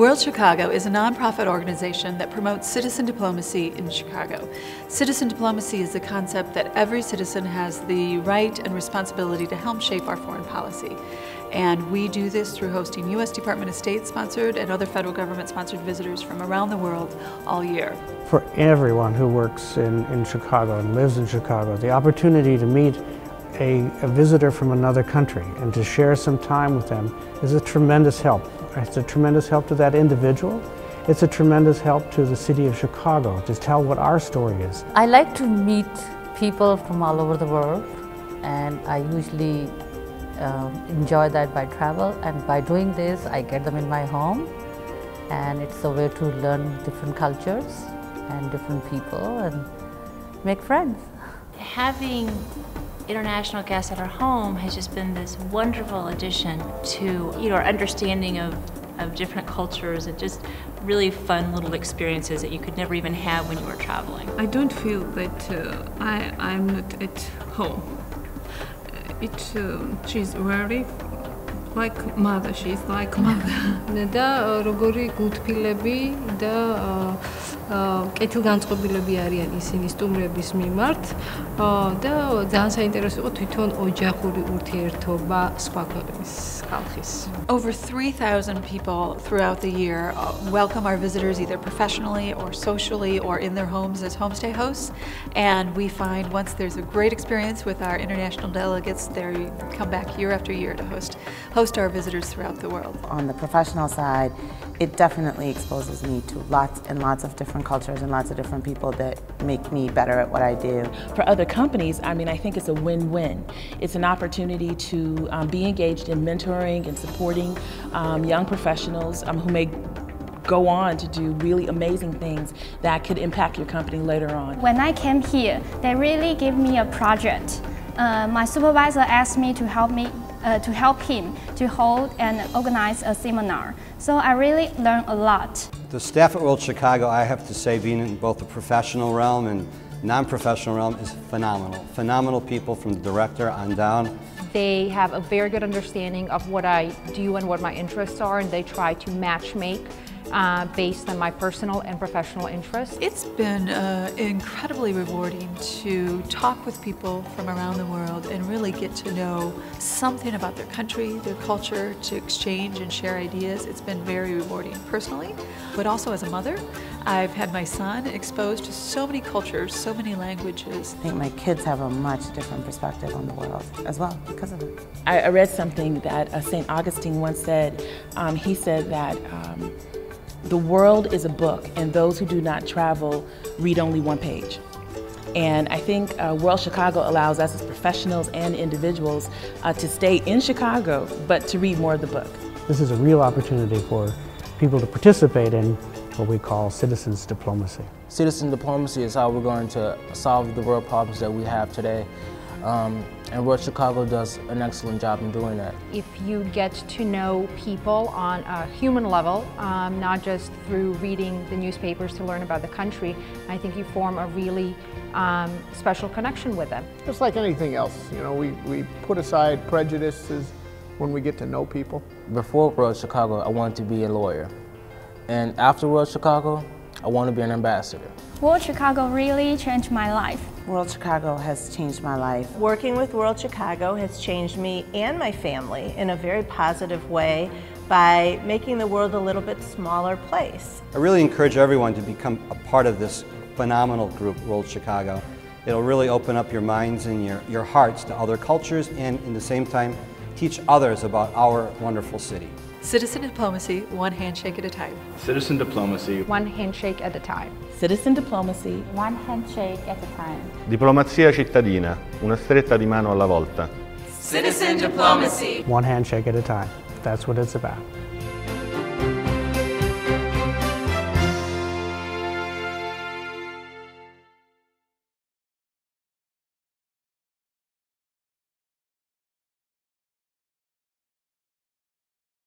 World Chicago is a nonprofit organization that promotes citizen diplomacy in Chicago. Citizen diplomacy is the concept that every citizen has the right and responsibility to help shape our foreign policy. And we do this through hosting U.S. Department of State sponsored and other federal government sponsored visitors from around the world all year. For everyone who works in Chicago and lives in Chicago, the opportunity to meet a visitor from another country and to share some time with them is a tremendous help. It's a tremendous help to that individual. It's a tremendous help to the city of Chicago to tell what our story is. I like to meet people from all over the world, and I usually enjoy that by travel, and by doing this I get them in my home, and it's a way to learn different cultures and different people and make friends. Having international guests at our home has just been this wonderful addition to our understanding of different cultures and just really fun little experiences that you could never even have when you were traveling. I don't feel that I'm not at home. She's very like mother. She's like mother. და როგორი გუთფილები და კეთილგანწყობილები არიან ისინი სტუმრების მიმართ და ძალიან საინტერესო იყო თვითონ ოჯახური ურთიერთობა სხვა ქვეყნის ხალხის. Over 3,000 people throughout the year welcome our visitors either professionally or socially or in their homes as homestay hosts, and we find once there's a great experience with our international delegates, they come back year after year to host our visitors throughout the world. On the professional side, it definitely exposes me to lots and lots of different cultures and lots of different people that make me better at what I do. For other companies, I mean, I think it's a win-win. It's an opportunity to be engaged in mentoring and supporting young professionals who may go on to do really amazing things that could impact your company later on. When I came here, they really gave me a project. My supervisor asked me to help him to hold and organize a seminar. So I really learned a lot. The staff at World Chicago, I have to say, being in both the professional realm and non-professional realm, is phenomenal. Phenomenal people from the director on down. They have a very good understanding of what I do and what my interests are, and they try to match make based on my personal and professional interests. It's been incredibly rewarding to talk with people from around the world and really get to know something about their country, their culture, to exchange and share ideas. It's been very rewarding personally, but also as a mother. I've had my son exposed to so many cultures, so many languages. I think my kids have a much different perspective on the world as well because of it. I read something that St. Augustine once said. He said that the world is a book, and those who do not travel read only one page. And I think World Chicago allows us as professionals and individuals to stay in Chicago, but to read more of the book. This is a real opportunity for people to participate in what we call citizens diplomacy. Citizen diplomacy is how we're going to solve the world problems that we have today. And World Chicago does an excellent job in doing that. If you get to know people on a human level, not just through reading the newspapers to learn about the country, I think you form a really special connection with them. Just like anything else, we put aside prejudices when we get to know people. Before World Chicago, I wanted to be a lawyer. And after World Chicago, I want to be an ambassador. World Chicago really changed my life. World Chicago has changed my life. Working with World Chicago has changed me and my family in a very positive way by making the world a little bit smaller place. I really encourage everyone to become a part of this phenomenal group, World Chicago. It'll really open up your minds and your hearts to other cultures, and in the same time teach others about our wonderful city. Citizen diplomacy, one handshake at a time. Citizen diplomacy, one handshake at a time. Citizen diplomacy, one handshake at a time. Diplomazia cittadina, una stretta di mano alla volta. Citizen diplomacy, one handshake at a time. That's what it's about.